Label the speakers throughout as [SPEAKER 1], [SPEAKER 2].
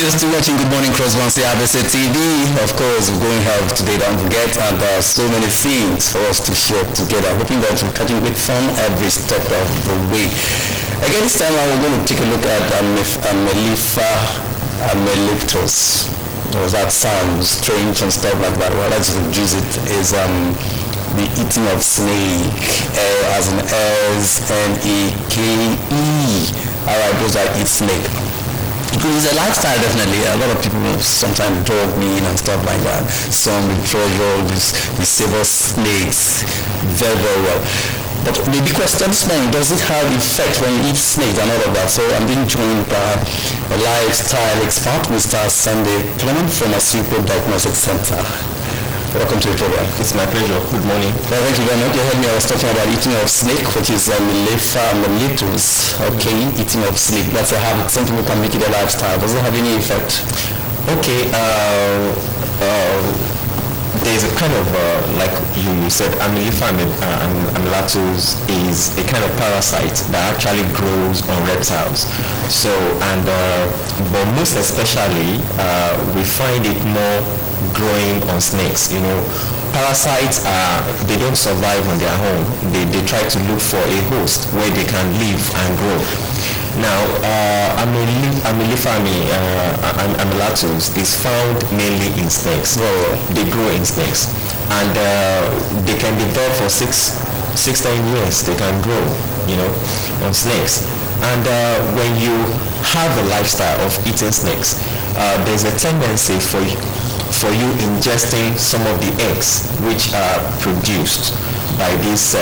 [SPEAKER 1] You're still watching Good Morning Cross One ABC TV. Of course, we're going health today, don't forget, and there are so many things for us to share together. Hoping that we're catching with fun every step of the way. Again, this time we're going to take a look at Armillifer Armillatus. That sounds strange and stuff like that. Well, let's introduce it. Is the eating of snake, as in S-N-E-K-E. Alright, those that eat snake. Because it's a lifestyle, definitely. A lot of people sometimes dog meat and stuff like that. Some will treasure these savor snakes very, very well. But the big question this morning, does it have effect when you eat snakes and all of that? So I'm being joined by a lifestyle expert, Mr. Sunday Clement from Assupo Diagnostic Center. Welcome to the program.
[SPEAKER 2] It's my pleasure. Good morning.
[SPEAKER 1] Well, thank you very much. You heard me, I was talking about eating of snake, which is Armillifer Armillatus. Okay, eating of snake. That's a habit. Some people can make it a lifestyle. Does it have any effect?
[SPEAKER 2] Okay, there's a kind of, like you said, Armillifer Armillatus is a kind of parasite that actually grows on reptiles. So, and but most especially, we find it more growing on snakes. You know, parasites they don't survive on their own. They try to look for a host where they can live and grow. Now, Armillifer Armillatus is found mainly in snakes. They grow in snakes, and they can develop for 6 to 10 years. They can grow, you know, on snakes. And when you have a lifestyle of eating snakes, there's a tendency for you ingesting some of the eggs which are produced by this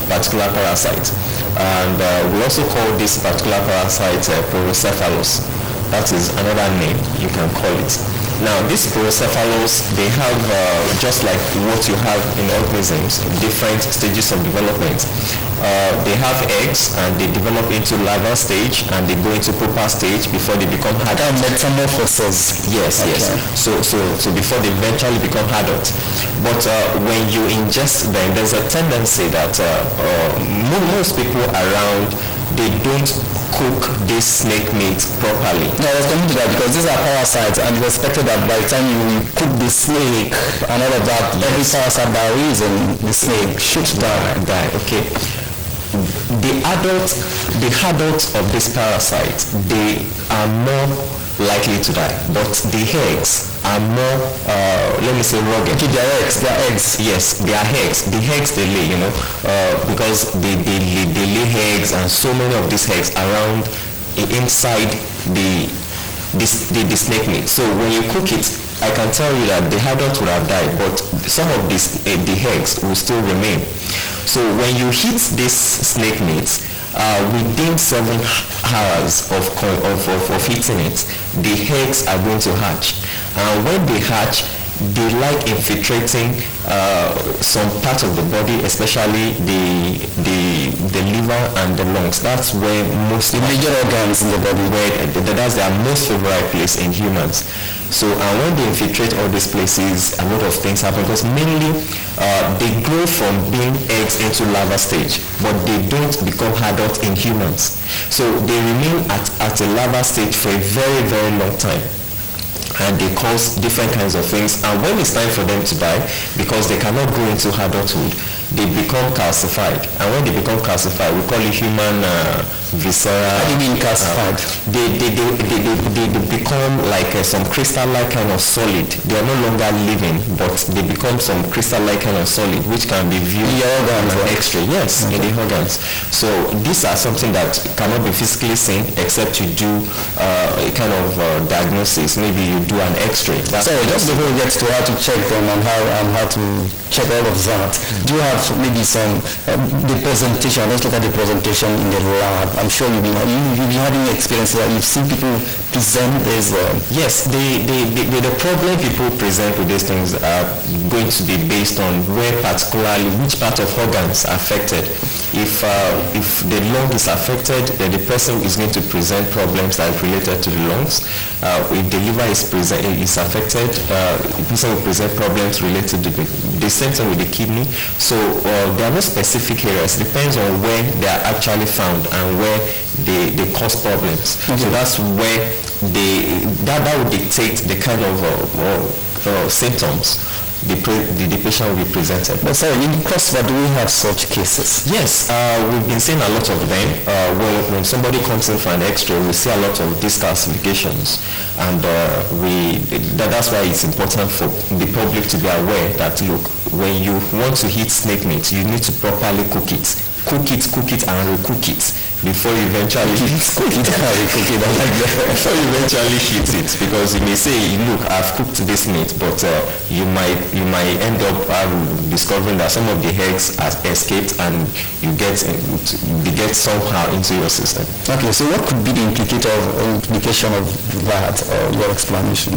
[SPEAKER 2] particular parasite. And we also call this particular parasite Porocephaliasis. That is another name you can call it. Now, this Porocephaliasis, they have, just like what you have in organisms, different stages of development. They have eggs and they develop into larval stage and they go into pupa stage before they become adult.
[SPEAKER 1] Metamorphosis.
[SPEAKER 2] Yes, okay. Yes. So before they eventually become adult. But when you ingest them, there's a tendency that most people around, they don't cook this snake meat properly.
[SPEAKER 1] No, I was coming to that because these are parasites, and it's expected that by the time you cook the snake and all of that, yes, every parasite that is in the snake should die.
[SPEAKER 2] Okay. The adults of this parasite, they are more likely to die, but the eggs are more, let me say, rugged.
[SPEAKER 1] Okay, they are eggs.
[SPEAKER 2] Yes, they are eggs. The eggs they lay, you know, because they lay eggs, and so many of these eggs around inside the snake meat. So when you cook it, I can tell you that the adult would have died, but some of the eggs will still remain. So when you heat this snake meat, within 7 hours of heating it, the eggs are going to hatch. And when they hatch, they like infiltrating some part of the body, especially the liver and the lungs. That's where most
[SPEAKER 1] the major organs in the body,
[SPEAKER 2] that's their most favorite place in humans. So, and when they infiltrate all these places, a lot of things happen, because mainly they grow from being eggs into larva stage, but they don't become adult in humans. So they remain at a larva stage for a very, very long time. And they cause different kinds of things. And when it's time for them to die, because they cannot go into adulthood, they become calcified. And when they become calcified, we call it human viscera.
[SPEAKER 1] What do you mean calcified?
[SPEAKER 2] They become like some crystal-like kind of solid. They are no longer living, but they become some crystal-like kind of solid, which can be viewed
[SPEAKER 1] in the organs,
[SPEAKER 2] right? X-ray. Yes, okay. In the organs. So these are something that cannot be physically seen except you do a kind of diagnosis. Maybe you do an X-ray.
[SPEAKER 1] So just before we get to how to check them and how to check all of that, do you have maybe some the presentation? Let's look at the presentation in the lab. I'm sure you've been having experience that you've seen people present this.
[SPEAKER 2] Yes, the problem people present with these things are going to be based on which part of organs are affected. If the lung is affected, then the person is going to present problems that are related to the lungs. If the liver is affected, the person will present problems related to the the same thing with the kidney. So there are no specific areas. It depends on where they are actually found and where they cause problems. So that's where that would dictate the kind of symptoms the patient will be presented.
[SPEAKER 1] But sorry, in CrossFit, do we have such cases?
[SPEAKER 2] Yes, we've been seeing a lot of them. When somebody comes in for an X-ray, we see a lot of discalcifications, and that's why it's important for the public to be aware that, look, when you want to heat snake meat, you need to properly cook it, and recook it before you eventually before you eventually heat it, because you may say, look, I've cooked this meat, but you might end up discovering that some of the eggs have escaped and they get somehow into your system.
[SPEAKER 1] Okay, so what could be the implication of that, or your explanation?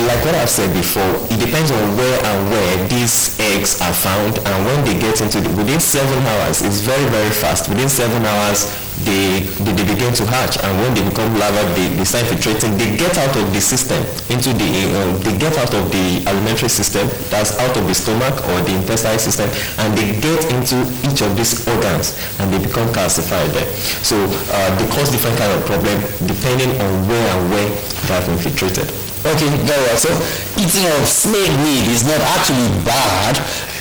[SPEAKER 2] Like what I've said before, it depends on where these eggs are found, and when they get into within 7 hours, it's very, very fast. Within 7 hours, they begin to hatch, and when they become larvae, they start infiltrating. They get out of the system into they get out of the alimentary system, that's out of the stomach or the intestinal system, and they get into each of these organs, and they become calcified there. So they cause different kind of problem depending on where they have infiltrated.
[SPEAKER 1] Okay, very well. So eating of snake meat is not actually bad,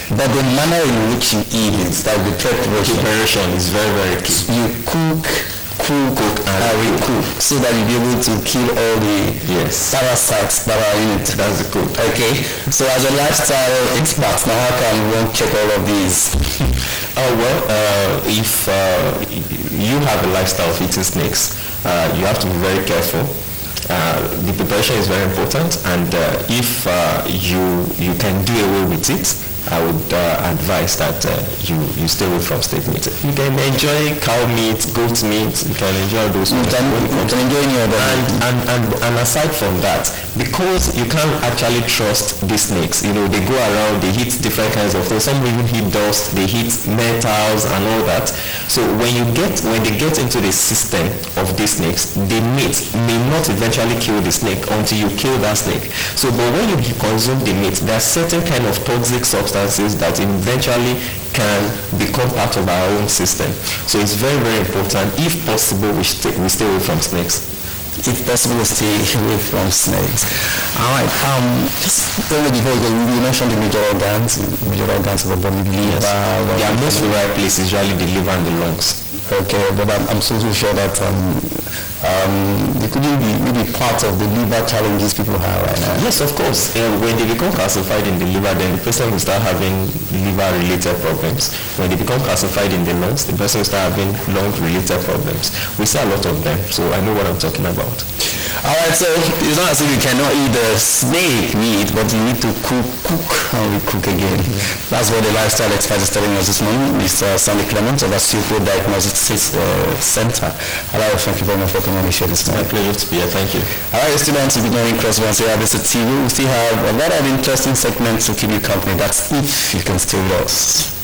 [SPEAKER 1] but the manner in which you eat it, that the preparation
[SPEAKER 2] is very, very key.
[SPEAKER 1] You cook and recook, so that you'll be able to kill all the parasites that are in it.
[SPEAKER 2] That's the cook.
[SPEAKER 1] Okay, so as a lifestyle expert, now how can one check all of these?
[SPEAKER 2] If you have a lifestyle of eating snakes, you have to be very careful. The preparation is very important, and if you can do away with it, I would advise that you stay away from steak meat. You can enjoy cow meat, goat meat, you can enjoy those.
[SPEAKER 1] You can enjoy any other.
[SPEAKER 2] And aside from that, because you can't actually trust these snakes, they go around, they hit different kinds of things. Some even hit dust, they hit metals and all that. So when they get into the system of these snakes, the meat may not eventually kill the snake until you kill that snake. So, but when you consume the meat, there are certain kind of toxic substances that eventually can become part of our own system. So it's very, very important. If possible, we stay away from snakes.
[SPEAKER 1] If possible, stay away from snakes. All right. Just tell me before you mentioned the major organs of the body, liver.
[SPEAKER 2] Their most favorite place is usually the liver and the lungs.
[SPEAKER 1] Okay, but I'm so sure that it could be part of the liver challenges people have right now.
[SPEAKER 2] Yes, of course. When they become calcified in the liver, then the person will start having liver-related problems. When they become calcified in the lungs, the person will start having lung-related problems. We see a lot of them, so I know what I'm talking about.
[SPEAKER 1] All right, so it's not as if you cannot eat the snake meat, but you need to cook and recook again. That's what the lifestyle expert is telling us this morning. Mr. Sandy Clement of the Super Diagnostics Center. Hello, thank you very much for coming on the show this morning.
[SPEAKER 2] My pleasure to be here. Thank you.
[SPEAKER 1] All right, students, if you're ignoring CrossFit and say ABC TV, we still have a lot of interesting segments to keep you company. That's if you can stay with us.